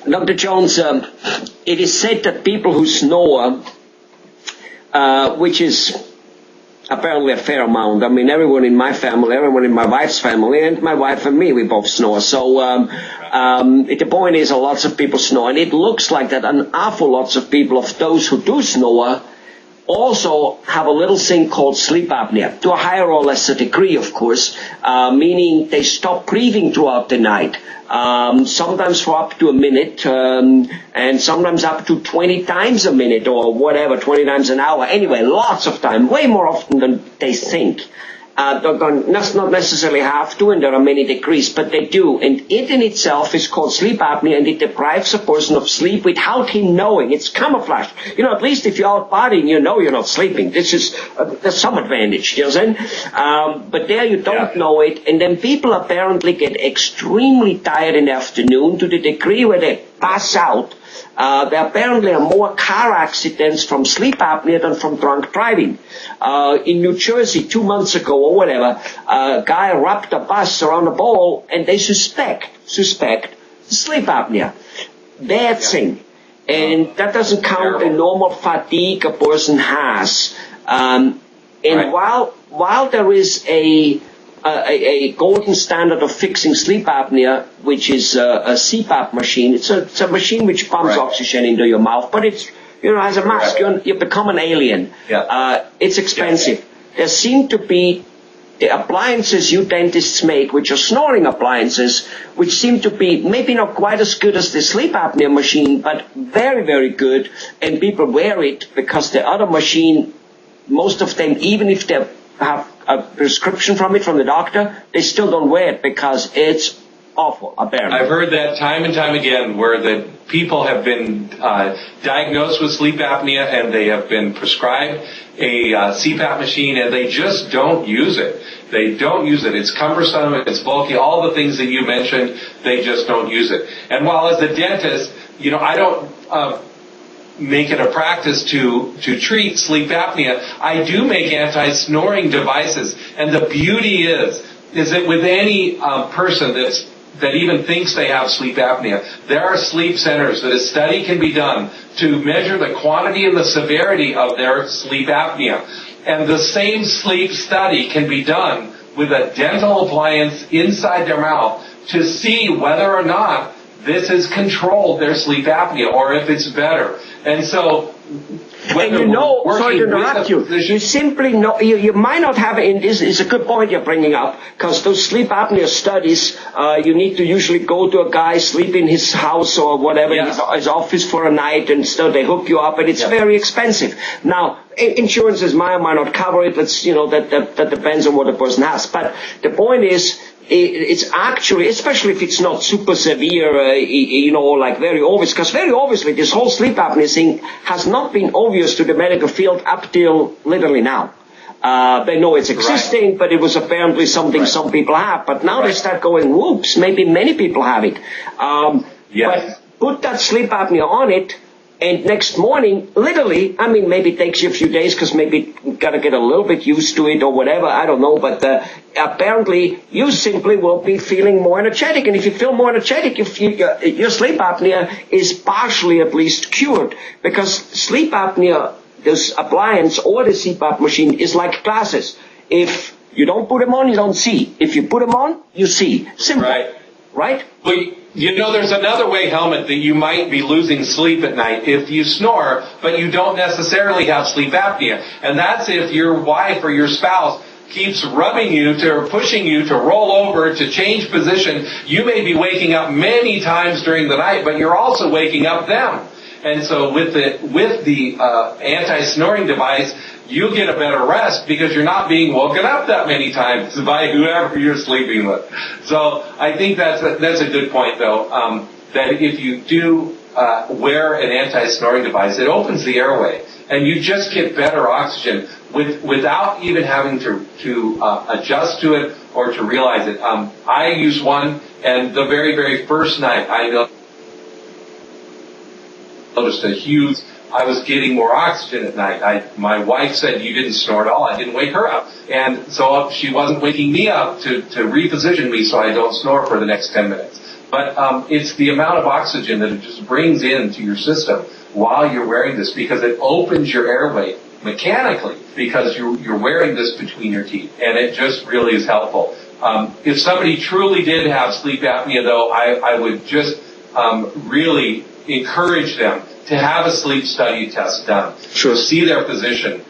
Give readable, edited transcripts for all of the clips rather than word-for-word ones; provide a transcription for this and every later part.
Dr. Jones, it is said that people who snore, which is apparently a fair amount. I mean, everyone in my family, everyone in my wife's family, and my wife and me, we both snore. So the point is, lots of people snore, and it looks like that an awful lots of people, of those who do snore, also have a little thing called sleep apnea, to a higher or lesser degree, of course, meaning they stop breathing throughout the night, sometimes for up to a minute, and sometimes up to 20 times a minute or whatever, 20 times an hour. Anyway, lots of time, way more often than they think. They don't not necessarily have to, and there are many degrees, but they do. And it in itself is called sleep apnea, and it deprives a person of sleep without him knowing. It's camouflage. You know, at least if you're out partying, you know you're not sleeping. This is there's some advantage, you know what I'm saying? But there you don't know it, and then people apparently get extremely tired in the afternoon to the degree where they pass out. There apparently are more car accidents from sleep apnea than from drunk driving. In New Jersey 2 months ago or whatever, a guy wrapped a bus around a ball, and they suspect sleep apnea. Bad thing. And that doesn't count the normal fatigue a person has. And while there is a golden standard of fixing sleep apnea, which is a CPAP machine. It's a machine which pumps oxygen into your mouth, but it's, you know, as a mask, you become an alien. It's expensive. There seem to be the appliances you dentists make, which are snoring appliances, which seem to be maybe not quite as good as the sleep apnea machine, but very, very good, and people wear it because the other machine, most of them, even if they have a prescription from it from the doctor, they still don't wear it because it's awful, apparently. I've heard that time and time again, where the people have been diagnosed with sleep apnea and they have been prescribed a CPAP machine, and they just don't use it. They don't use it. It's cumbersome, it's bulky, all the things that you mentioned, they just don't use it. And while as a dentist, you know, I don't make it a practice to treat sleep apnea, I do make anti-snoring devices. And the beauty is that with any person that even thinks they have sleep apnea, there are sleep centers that a study can be done to measure the quantity and the severity of their sleep apnea. And the same sleep study can be done with a dental appliance inside their mouth to see whether or not this has controlled their sleep apnea, or if it's better. And so, and you know, sorry to interrupt you, you simply know, you might not have it, and this is a good point you're bringing up, because those sleep apnea studies, you need to usually go to a guy, sleep in his house or whatever, his office for a night, and so they hook you up, and it's very expensive. Now, insurances might or might not cover it, that's, you know, that depends on what the person has. But the point is, it's actually, especially if it's not super severe, you know, like very obvious, because very obviously this whole sleep apnea thing has not been obvious to the medical field up till literally now. They know it's existing, but it was apparently something some people have. But now they start going, whoops, maybe many people have it. But put that sleep apnea on it, and next morning, literally, I mean, maybe it takes you a few days because maybe you got to get a little bit used to it or whatever, I don't know, but apparently you simply will be feeling more energetic. And if you feel more energetic, your sleep apnea is partially at least cured, because sleep apnea, this appliance or the CPAP machine is like glasses. If you don't put them on, you don't see. If you put them on, you see. Simple. Right? Well, you know, there's another way, Helmut, that you might be losing sleep at night if you snore, but you don't necessarily have sleep apnea. And that's if your wife or your spouse keeps rubbing you or pushing you to roll over, to change position. You may be waking up many times during the night, but you're also waking up them. And so with the anti-snoring device, you get a better rest because you're not being woken up that many times by whoever you're sleeping with. So I think that's a good point, though, that if you do wear an anti-snoring device, it opens the airway, and you just get better oxygen without even having to adjust to it or to realize it. I use one, and the very, very first night I noticed I was getting more oxygen at night. My wife said, "You didn't snore at all." I didn't wake her up. And so she wasn't waking me up to reposition me so I don't snore for the next 10 minutes. But it's the amount of oxygen that it just brings into your system while you're wearing this, because it opens your airway mechanically because you're wearing this between your teeth, and it just really is helpful. If somebody truly did have sleep apnea, though, I would just really encourage them to have a sleep study test done. Sure. To see their physician,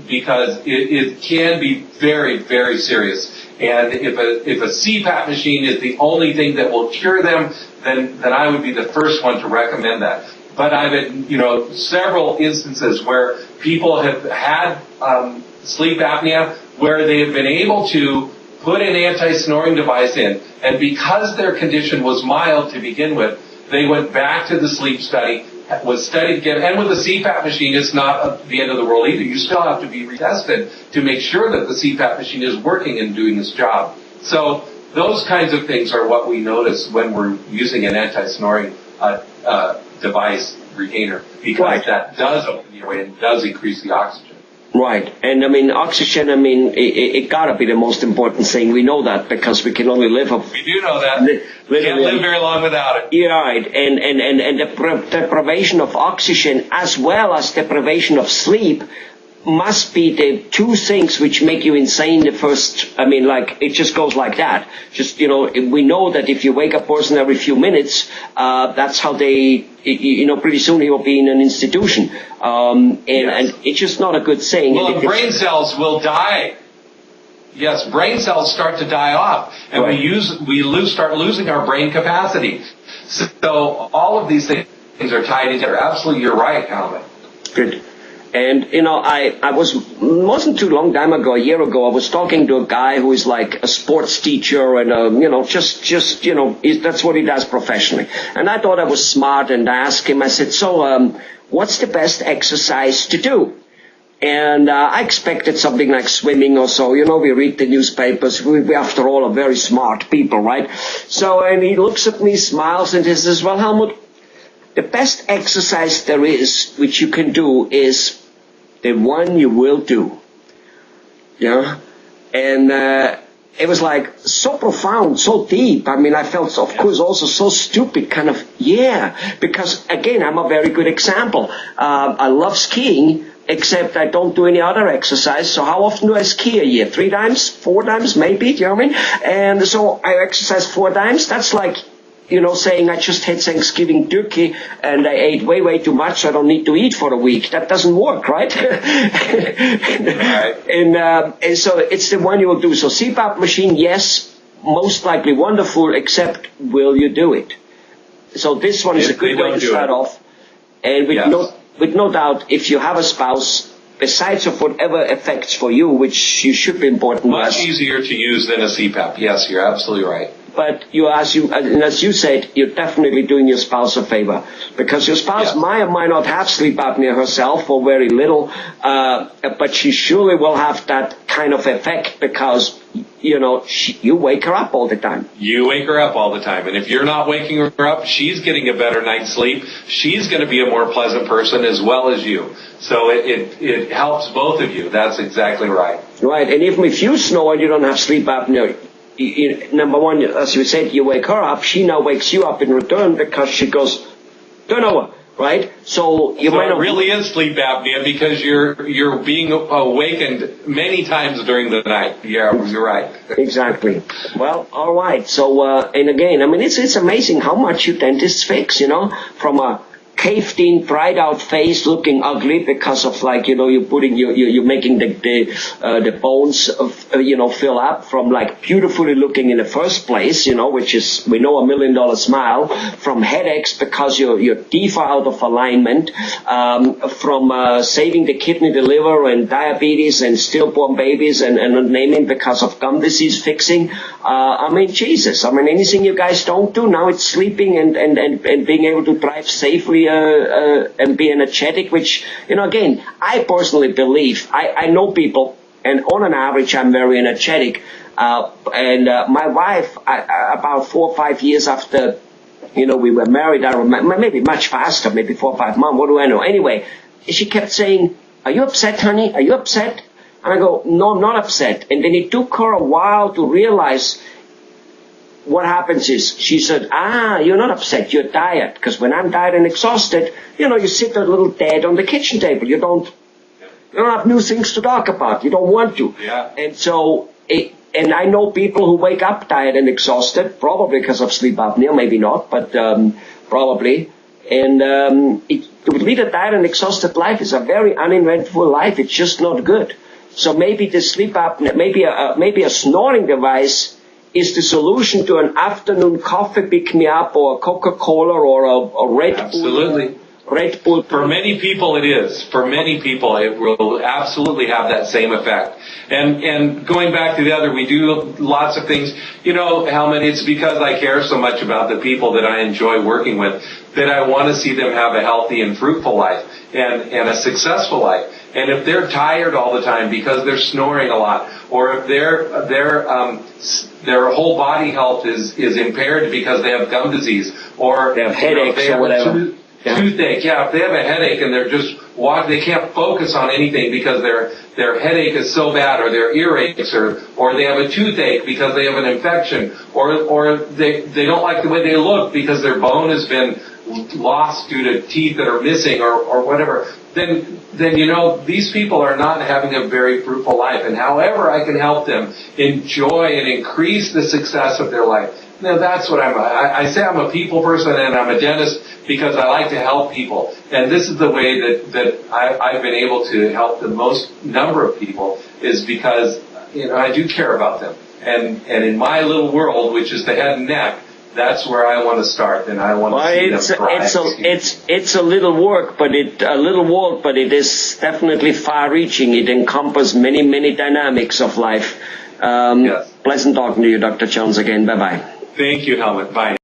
because it can be very, very serious. And if a CPAP machine is the only thing that will cure them, then I would be the first one to recommend that. But I've had, several instances where people have had sleep apnea where they have been able to put an anti-snoring device in, and because their condition was mild to begin with, they went back to the sleep study, was studied again, and with a CPAP machine, it's not the end of the world either. You still have to be retested to make sure that the CPAP machine is working and doing its job. So those kinds of things are what we notice when we're using an anti-snoring device retainer, because that does open the airway and does increase the oxygen. Right. And oxygen, it gotta be the most important thing. We know that because we can only live We do know that. We can't live very long without it. Yeah, right. And the deprivation of oxygen as well as deprivation of sleep must be the two things which make you insane the first, it just goes like that. Just, we know that if you wake a person every few minutes, that's how they, pretty soon he will be in an institution. And it's just not a good thing. Well, brain cells will die. Yes, brain cells start to die off, and right. Start losing our brain capacity. So all of these things are tied together. Absolutely, you're right, Alvin. Good. And, wasn't too long time ago, a year ago, I was talking to a guy who is like a sports teacher and, that's what he does professionally. And I thought I was smart, and I asked him, I said, so, what's the best exercise to do? And I expected something like swimming or so. We read the newspapers. We after all, are very smart people, right? So, and he looks at me, smiles, and he says, well, Helmut, the best exercise there is, which you can do, is the one you will do. Yeah? And it was like so profound, so deep. I felt, of course, also so stupid, kind of, because, again, I'm a very good example. I love skiing, except I don't do any other exercise. So how often do I ski a year? 3 times? 4 times, maybe? Do you know what I mean? And so I exercise 4 times. That's like, saying I just had Thanksgiving turkey and I ate way, way too much, so I don't need to eat for a week. That doesn't work, right? Right. And so it's the one you will do. So CPAP machine, yes, most likely wonderful, except will you do it? So this one is a good way to start off. And with no doubt, if you have a spouse, besides of whatever effects for you, which you should be important. Much easier to use than a CPAP. Yes, you're absolutely right. But as you said, you're definitely doing your spouse a favor, because your spouse might or might not have sleep apnea herself or very little, but she surely will have that kind of effect because, you wake her up all the time. You wake her up all the time. And if you're not waking her up, she's getting a better night's sleep. She's going to be a more pleasant person as well as you. So it helps both of you. That's exactly right. Right. And even if you snore and you don't have sleep apnea, number one, as you said, you wake her up. She now wakes you up in return because she goes, turn over, right? So you might not. It really is sleep apnea because you're being awakened many times during the night. Yeah, you're right. Exactly. Well, all right. So and again, it's amazing how much you dentists fix. From a caved-in, dried-out face looking ugly because of you're putting you're making the bones fill up from beautifully looking in the first place, which is we know $1 million smile, from headaches because your teeth are out of alignment, from saving the kidney, the liver, and diabetes and stillborn babies and naming because of gum disease fixing. Jesus. Anything you guys don't do now, it's sleeping and being able to drive safely. And be energetic, which, again, I personally believe, I know people, and on an average, I'm very energetic. And my wife, about 4 or 5 years after, we were married, I remember, maybe much faster, maybe 4 or 5 months, what do I know? Anyway, she kept saying, are you upset, honey? Are you upset? And I go, no, I'm not upset. And then it took her a while to realize what happens is, she said, you're not upset, you're tired. Because when I'm tired and exhausted, you sit a little dead on the kitchen table. You don't have new things to talk about. You don't want to. Yeah. And so, and I know people who wake up tired and exhausted, probably because of sleep apnea, maybe not, but probably. And to lead a tired and exhausted life is a very uneventful life. It's just not good. So maybe the sleep apnea, maybe a snoring device is the solution to an afternoon coffee pick-me-up or a Coca-Cola or a Red Bull. Absolutely. Red Bull. For many people it is. For many people it will absolutely have that same effect. And going back to the other, we do lots of things. Helmut, it's because I care so much about the people that I enjoy working with that I want to see them have a healthy and fruitful life and a successful life. And if they're tired all the time because they're snoring a lot, or if their whole body health is impaired because they have gum disease, or they have headaches or whatever. Toothache, if they have a headache and they're just they can't focus on anything because their headache is so bad, or their earaches, or they have a toothache because they have an infection, or they don't like the way they look because their bone has been lost due to teeth that are missing or whatever, then these people are not having a very fruitful life. And however I can help them enjoy and increase the success of their life, that's what I say I'm a people person and I'm a dentist because I like to help people. And this is the way that I've been able to help the most number of people, is because I do care about them. And in my little world, which is the head and neck, that's where I want to start, and I want to see them thrive. It's a little work, but it is definitely far-reaching. It encompasses many, many dynamics of life. Yes. Pleasant talking to you, Dr. Jones, again. Bye-bye. Thank you, Helmut. Bye.